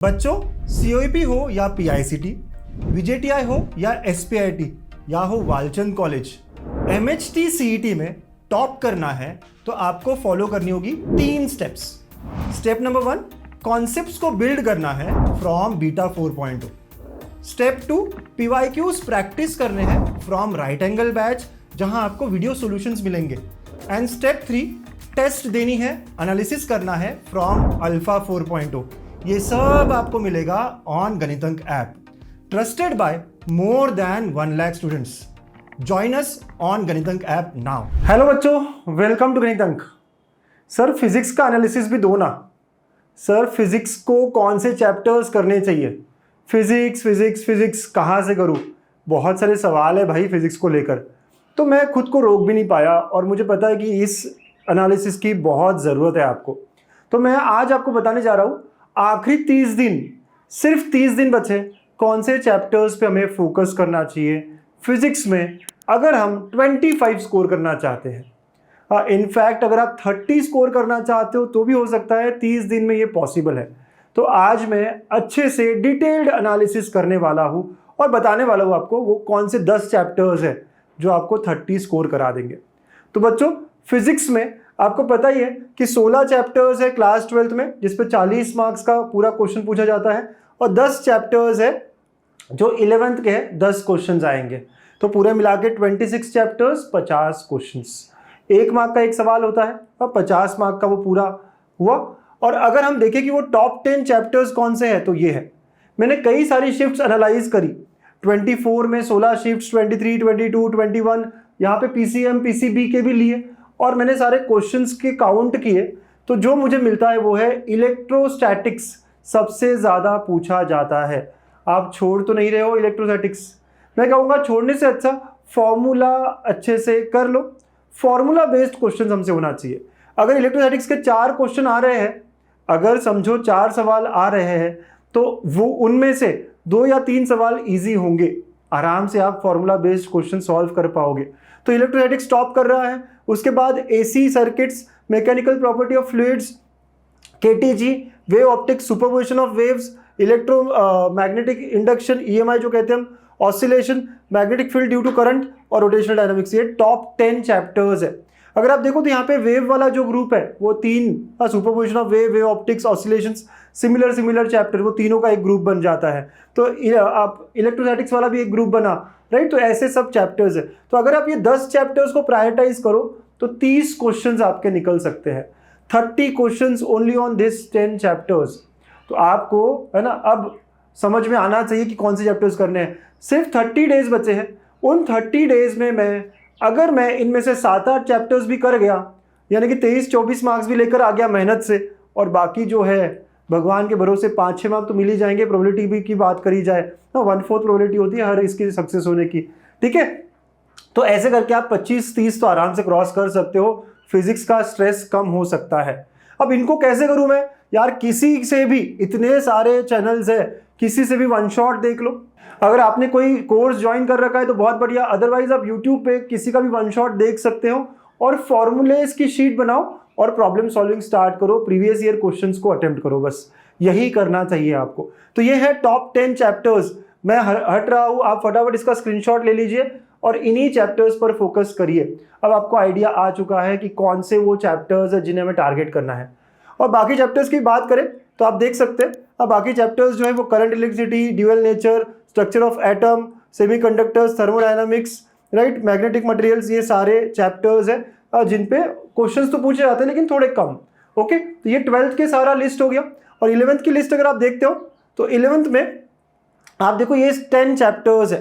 बच्चों, COEP हो या PICT, VJTI हो या SPIT या हो वालचंद कॉलेज, MHT CET में टॉप करना है तो आपको फॉलो करनी होगी 3 स्टेप्स। स्टेप नंबर 1, कॉन्सेप्ट्स को बिल्ड करना है from beta 4.0। Step 2, PYQs practice करने हैं फ्रॉम राइट एंगल बैच जहां आपको वीडियो सॉल्यूशंस मिलेंगे। एंड स्टेप 3, टेस्ट देनी है, एनालिसिस करना है फ्रॉम अल्फा 4.0। ये सब आपको मिलेगा on Ganitank app, trusted by more than 1 lakh students. Join us on Ganitank app now. Hello बच्चों, welcome to Ganitank. Sir physics का एनालिसिस भी दो ना। सर फिजिक्स को कौन से चैप्टर्स करने चाहिए? फिजिक्स कहाँ से करूँ? बहुत सारे सवाल है भाई फिजिक्स को लेकर, तो मैं खुद को रोक भी नहीं पाया और मुझे पता है कि इस एनालिसिस की बहुत ज़रूरत है आपको। तो मैं आज आपको बताने जा रहा हूँ आखिरी 30 दिन, सिर्फ 30 दिन बचे, कौन से चैप्टर्स पे हमें फोकस करना चाहिए फिजिक्स में अगर हम 25 स्कोर करना चाहते हैं। इनफैक्ट अगर आप 30 स्कोर करना चाहते हो तो भी हो सकता है 30 दिन में ये पॉसिबल है। तो आज मैं अच्छे से डिटेल्ड एनालिसिस करने वाला हूँ और बताने वाला हूँ आपको वो कौन से 10 चैप्टर्स हैं जो आपको 30 स्कोर करा देंगे। तो बच्चों, फिजिक्स में आपको पता ही है कि 16 चैप्टर्स है क्लास 12th में, जिस पे 40 मार्क्स का पूरा क्वेश्चन पूछा जाता है, और 10 चैप्टर्स है जो 11th के हैं, 10 क्वेश्चंस आएंगे। तो पूरे मिला के 26 चैप्टर्स, 50 क्वेश्चंस। 1 मार्क का एक सवाल होता है और 50 मार्क का वो पूरा हुआ। और अगर हम देखें कि वो टॉप 10 चैप्टर्स कौन से हैं, तो ये है। मैंने कई सारी शिफ्ट्स एनालाइज करी। 24 में 16 शिफ्ट्स, 23, 22, 21, यहाँ पे PCM, PCB के भी लिए, और मैंने सारे क्वेश्चंस के काउंट किए। तो जो मुझे मिलता है वो है इलेक्ट्रोस्टैटिक्स सबसे ज़्यादा पूछा जाता है। आप छोड़ तो नहीं रहे हो इलेक्ट्रोस्टैटिक्स? मैं कहूँगा छोड़ने से अच्छा फॉर्मूला अच्छे से कर लो। फॉर्मूला बेस्ड क्वेश्चन हमसे होना चाहिए। अगर इलेक्ट्रोस्टैटिक्स के 4 क्वेश्चन आ रहे हैं, अगर समझो 4 सवाल आ रहे हैं, तो वो उनमें से 2 या 3 सवाल ईजी होंगे। आराम से आप फॉर्मूला बेस्ड क्वेश्चन सॉल्व कर पाओगे। तो इलेक्ट्रोस्टैटिक्स टॉप कर रहा है। उसके बाद AC circuits, mechanical property of fluids, KTG, wave optics, superposition of waves, magnetic induction, EMI जो कहते हैं हम, oscillation, magnetic field due to current, और रोटेशनल डायनामिक्स। ये टॉप 10 चैप्टर्स है। अगर आप देखो तो यहाँ पे वेव वाला जो ग्रुप है वो 3, superposition of wave optics, oscillations, similar chapter, वो तीनों का एक ग्रुप बन जाता है। तो आप इलेक्ट्रोस्टैटिक्स वाला भी एक ग्रुप बना, राइट? तो ऐसे सब चैप्टर्स है। तो अगर आप ये 10 चैप्टर्स को प्रायोरिटाइज करो तो 30 क्वेश्चंस आपके निकल सकते हैं। 30 questions only on this 10 chapters. तो आपको है ना अब समझ में आना चाहिए कि कौन से चैप्टर्स करने हैं। सिर्फ 30 डेज बचे हैं। उन 30 डेज में अगर मैं इनमें से 7-8 चैप्टर्स भी कर गया, यानी कि 23-24 मार्क्स भी लेकर आ गया मेहनत से, और बाकी जो है भगवान के भरोसे 5-6 मार्क्स तो मिल ही जाएंगे। प्रोबेबिलिटी भी की बात करी जाए ना, 1/4 प्रोबेबिलिटी होती है हर इसकी सक्सेस होने की, ठीक है? तो ऐसे करके आप 25-30 तो आराम से क्रॉस कर सकते हो। फिजिक्स का स्ट्रेस कम हो सकता है। अब इनको कैसे करूं मैं? यार किसी से भी, इतने सारे चैनल्स है, किसी से भी वन शॉट देख लो। अगर आपने कोई कोर्स ज्वाइन कर रखा है तो बहुत बढ़िया, अदरवाइज आप यूट्यूब पे किसी का भी वन शॉट देख सकते हो और फॉर्मूलेस की शीट बनाओ और प्रॉब्लम सॉल्विंग स्टार्ट करो, प्रीवियस ईयर क्वेश्चंस को अटेम्प्ट करो। बस यही करना चाहिए आपको। तो ये है टॉप 10 चैप्टर्स। मैं हट रहा हूँ, आप फटाफट इसका स्क्रीनशॉट ले लीजिए और इन्हीं चैप्टर्स पर फोकस करिए। अब आपको आइडिया आ चुका है कि कौन से वो चैप्टर्स है जिन्हें हमें टारगेट करना है। और बाकी चैप्टर्स की बात करें तो आप देख सकते हैं, अब बाकी चैप्टर्स जो है वो current, electricity, dual nature, structure of atom, semiconductors, thermodynamics, right, magnetic materials, ये सारे चैप्टर्स है जिन पे क्वेश्चंस तो पूछे जाते हैं लेकिन थोड़े कम। ओके, तो ये 12th के सारा लिस्ट हो गया। और 11th की लिस्ट अगर आप देखते हो तो 11th में आप देखो ये 10 चैप्टर्स है,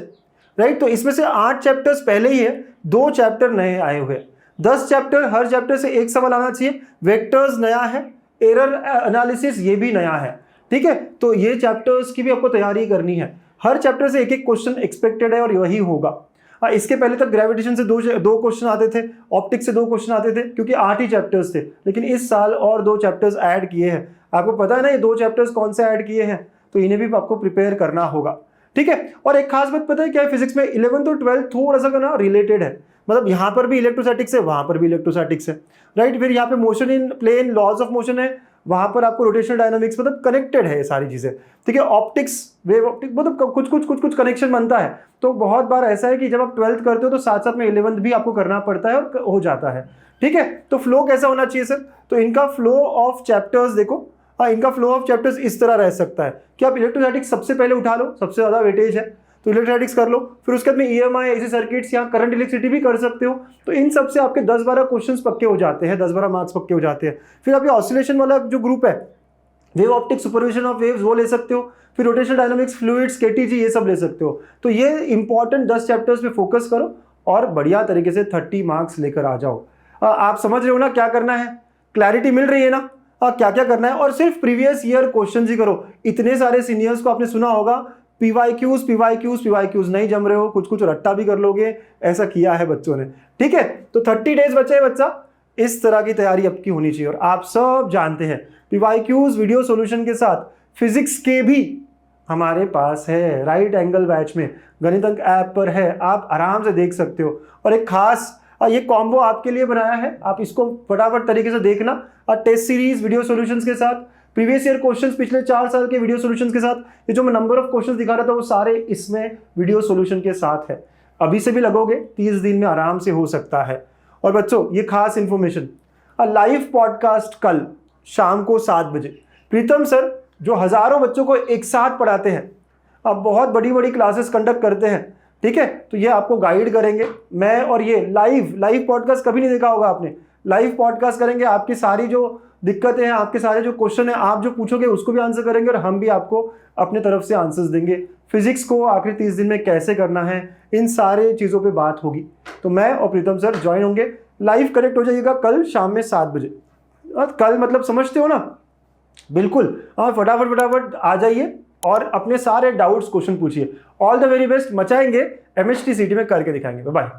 राइट? तो इसमें से 8 चैप्टर्स पहले ही है, 2 चैप्टर नए आए हुए। 10 चैप्टर, हर चैप्टर से एक सवाल आना चाहिए। वेक्टर्स नया है, एरर एनालिसिस ये भी नया है, ठीक है? तो ये चैप्टर्स की भी आपको तैयारी करनी है। हर चैप्टर से एक एक क्वेश्चन एक्सपेक्टेड है और वही होगा। इसके पहले तक ग्रेविटेशन से दो क्वेश्चन आते थे, ऑप्टिक्स से 2 क्वेश्चन आते थे, क्योंकि 8 ही चैप्टर्स थे। लेकिन इस साल और 2 चैप्टर्स ऐड किए हैं। आपको पता है ना ये 2 चैप्टर्स कौन से ऐड किए हैं? तो इन्हें भी आपको प्रिपेयर करना होगा, ठीक है? और एक खास बात पता है क्या है, फिजिक्स में 11th और 12th थोड़ा सा ना रिलेटेड है। मतलब यहाँ पर भी इलेक्ट्रोस्टैटिक्स है, वहां पर भी इलेक्ट्रोस्टैटिक्स है, राइट? फिर यहाँ पे motion in plane, laws of motion है, वहां पर आपको रोटेशनल डायनामिक्स मतलब कनेक्टेड है ये सारी चीजें, ठीक है। ऑप्टिक्स, वेव ऑप्टिक्स, मतलब कुछ कनेक्शन बनता है। तो बहुत बार ऐसा है कि जब आप 12th करते हो तो साथ साथ में 11th भी आपको करना पड़ता है और हो जाता है, ठीक है। तो फ्लो कैसा होना चाहिए सर? तो इनका फ्लो ऑफ चैप्टर्स देखो, हाँ, इनका फ्लो ऑफ चैप्टर्स इस तरह रह सकता है कि आप इलेक्ट्रोस्टैटिक्स सबसे पहले उठा लो, सबसे ज्यादा वेटेज है तो इलेक्ट्रोस्टैटिक्स कर लो, फिर उसके बाद में EMI, एसी सर्किट्स या करंट इलेक्ट्रिसिटी भी कर सकते हो। तो इन सब से आपके 10-12 क्वेश्चंस पक्के हो जाते हैं, 10-12 मार्क्स पक्के हो जाते हैं। फिर आप ये ऑसिलेशन वाला जो ग्रुप है, wave optics, supervision of waves, वो ले सकते हो। फिर रोटेशनल डायनामिक्स, फ्लूइड्स, KTG, ये सब ले सकते हो। तो ये इंपॉर्टेंट 10 चैप्टर्स पे फोकस करो और बढ़िया तरीके से 30 मार्क्स लेकर आ जाओ। आप समझ रहे हो ना क्या करना है? क्लैरिटी मिल रही है ना? क्या क्या करना है? और सिर्फ प्रीवियस ईयर क्वेश्चन ही करो। इतने सारे सीनियर्स को आपने सुना होगा PYQs नहीं जम रहे हो, कुछ रट्टा भी कर लोगे, ऐसा किया है बच्चों ने, ठीक है। तो 30 डेज बचे हैं बच्चा, इस तरह की तैयारी आपकी होनी चाहिए। और आप सब जानते हैं PYQs वीडियो सॉल्यूशन के साथ फिजिक्स के भी हमारे पास है, राइट एंगल बैच में गणित अंक ऐप पर है, आप आराम से देख सकते हो। और एक खास ये कॉम्बो आपके लिए बनाया है, आप इसको फटाफट तरीके से देखना। टेस्ट सीरीज वीडियो सॉल्यूशंस के साथ, प्रीवियस ईयर क्वेश्चंस पिछले 4 साल के वीडियो सॉल्यूशंस के साथ, ये जो मैं नंबर ऑफ क्वेश्चंस दिखा रहा था वो सारे इसमें वीडियो सॉल्यूशन के साथ है। अभी से भी लगोगे 30 दिन में आराम से हो सकता है। और बच्चों ये खास इंफॉर्मेशन, लाइव पॉडकास्ट कल शाम को 7 बजे प्रीतम सर जो हजारों बच्चों को एक साथ पढ़ाते हैं, अब बहुत बड़ी बड़ी क्लासेस कंडक्ट करते हैं, ठीक है। तो ये आपको गाइड करेंगे, मैं और ये लाइव पॉडकास्ट कभी नहीं देखा होगा आपने। लाइव पॉडकास्ट करेंगे, आपकी सारी जो दिक्कतें हैं, आपके सारे जो क्वेश्चन हैं, आप जो पूछोगे उसको भी आंसर करेंगे और हम भी आपको अपने तरफ से आंसर्स देंगे। फिजिक्स को आखिरी 30 दिन में कैसे करना है, इन सारे चीज़ों पे बात होगी। तो मैं और प्रीतम सर ज्वाइन होंगे, लाइव कनेक्ट हो जाइएगा कल शाम में 7 बजे। कल मतलब समझते हो ना? बिल्कुल, हाँ, फटाफट आ जाइए और अपने सारे डाउट्स क्वेश्चन पूछिए। ऑल द वेरी बेस्ट, मचाएंगे, MHT CT में करके दिखाएंगे। बाय।